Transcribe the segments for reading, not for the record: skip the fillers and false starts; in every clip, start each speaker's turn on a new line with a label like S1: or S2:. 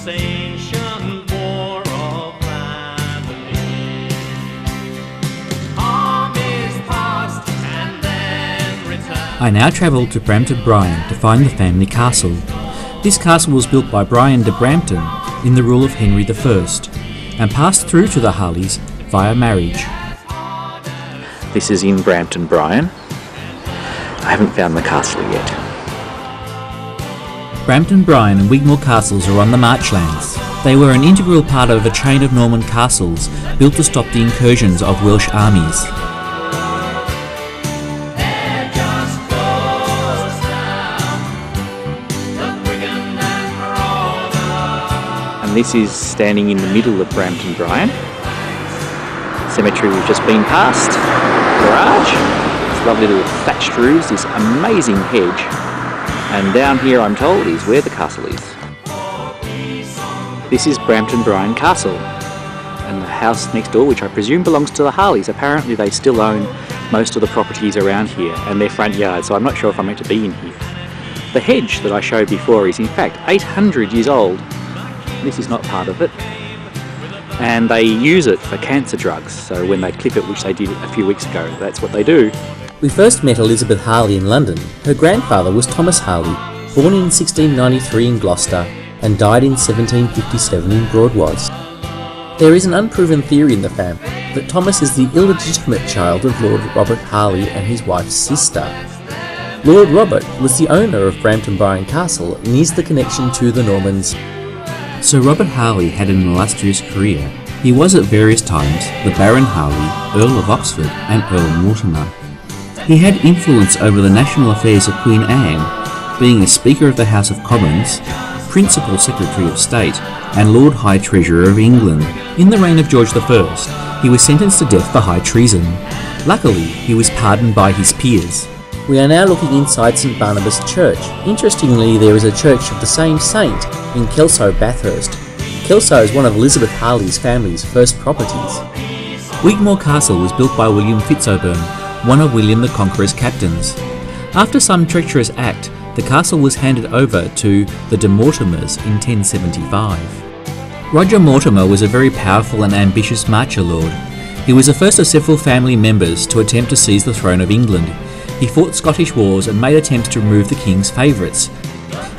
S1: ancient war of calamity. Armies passed and then returned.
S2: I now travel to Brampton Bryan to find the family castle. This castle was built by Brian de Brampton in the rule of Henry I and passed through to the Harleys via marriage.
S3: This is in Brampton Bryan. I haven't found the castle yet.
S2: Brampton Bryan and Wigmore castles are on the marchlands. They were an integral part of a chain of Norman castles built to stop the incursions of Welsh armies.
S3: And this is standing in the middle of Brampton Bryan. Cemetery we've just been past. Garage. This lovely little thatched roofs, this amazing hedge. And down here, I'm told, is where the castle is. This is Brampton Bryan Castle. And the house next door, which I presume belongs to the Harleys. Apparently they still own most of the properties around here and their front yard, so I'm not sure if I'm meant to be in here. The hedge that I showed before is in fact 800 years old. This is not part of it. And they use it for cancer drugs, so when they clip it, which they did a few weeks ago, that's what they do.
S2: We first met Elizabeth Harley in London. Her grandfather was Thomas Harley, born in 1693 in Gloucester and died in 1757 in Broadwas. There is an unproven theory in the family that Thomas is the illegitimate child of Lord Robert Harley and his wife's sister. Lord Robert was the owner of Brampton Bryan Castle and is the connection to the Normans. Sir Robert Harley had an illustrious career. He was at various times the Baron Harley, Earl of Oxford and Earl Mortimer. He had influence over the national affairs of Queen Anne, being a Speaker of the House of Commons, Principal Secretary of State and Lord High Treasurer of England. In the reign of George I, he was sentenced to death for high treason. Luckily, he was pardoned by his peers. We are now looking inside St Barnabas Church. Interestingly, there is a church of the same saint in Kelso, Bathurst. Kelso is one of Elizabeth Harley's family's first properties. Wigmore Castle was built by William Fitzoburn, one of William the Conqueror's captains. After some treacherous act, the castle was handed over to the De Mortimers in 1075. Roger Mortimer was a very powerful and ambitious marcher lord. He was the first of several family members to attempt to seize the throne of England. He fought Scottish wars and made attempts to remove the king's favourites.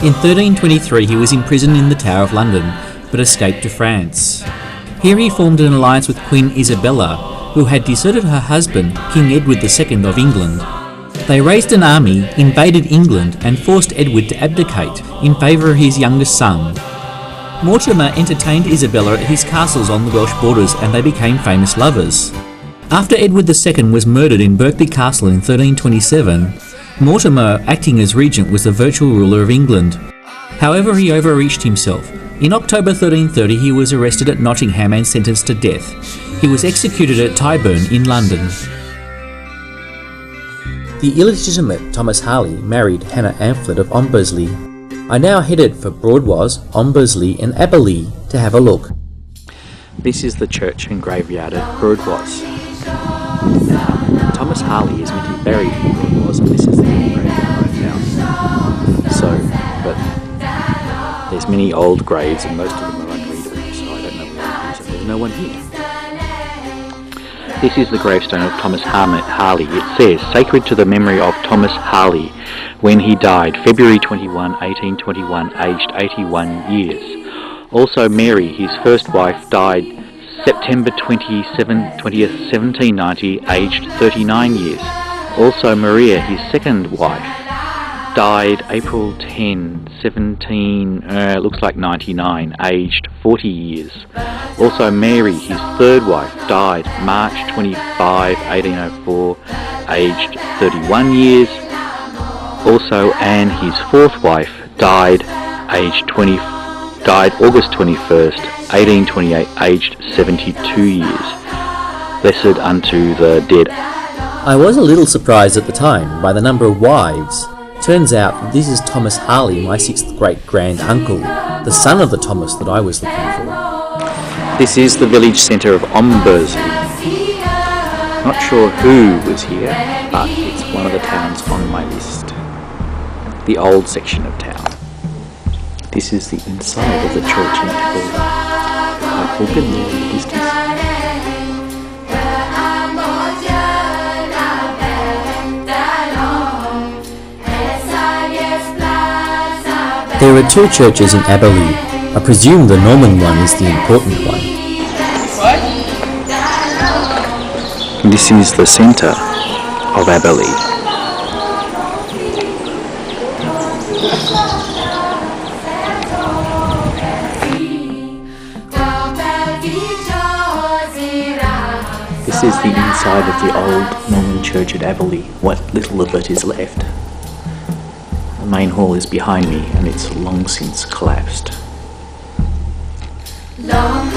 S2: In 1323 he was imprisoned in the Tower of London, but escaped to France. Here he formed an alliance with Queen Isabella, who had deserted her husband, King Edward II of England. They raised an army, invaded England and forced Edward to abdicate in favour of his youngest son. Mortimer entertained Isabella at his castles on the Welsh borders and they became famous lovers. After Edward II was murdered in Berkeley Castle in 1327, Mortimer, acting as regent, was the virtual ruler of England. However, he overreached himself. In October 1330 he was arrested at Nottingham and sentenced to death. He was executed at Tyburn in London. The illegitimate Thomas Harley married Hannah Amphlett of Ombersley. I now headed for Broadwas, Ombersley and Abberley to have a look.
S3: This is the church and graveyard at Broadwas. Thomas Harley is meant to be buried in Broadwas, and this is the graveyard I found. So, but there's many old graves and most of them are unreadable, so I don't know where it is, and there's no one here. This is the gravestone of Thomas Harley. It says, "Sacred to the memory of Thomas Harley, when he died February 21, 1821, aged 81 years. Also Mary, his first wife, died September 20th, 1790, aged 39 years. Also Maria, his second wife, died April 10, looks like 99, aged 40 years. Also Mary, his third wife, died March 25, 1804, aged 31 years. Also Anne, his fourth wife, died August 21st, 1828, aged 72 years. Blessed unto the dead."
S2: I was a little surprised at the time by the number of wives. Turns out this is Thomas Harley, my 6th great-grand-uncle, the son of the Thomas that I was looking for.
S3: This is the village centre of Ombersley. Not sure who was here, but it's one of the towns on my list. The old section of town. This is the inside of the church in Abberley. Quite open there in the distance.
S2: There are two churches in Abberley. I presume the Norman one is the important one.
S3: This is the centre of Abberley. This is the inside of the old Norman church at Abberley, what little of it is left. The main hall is behind me and it's long since collapsed.
S1: Long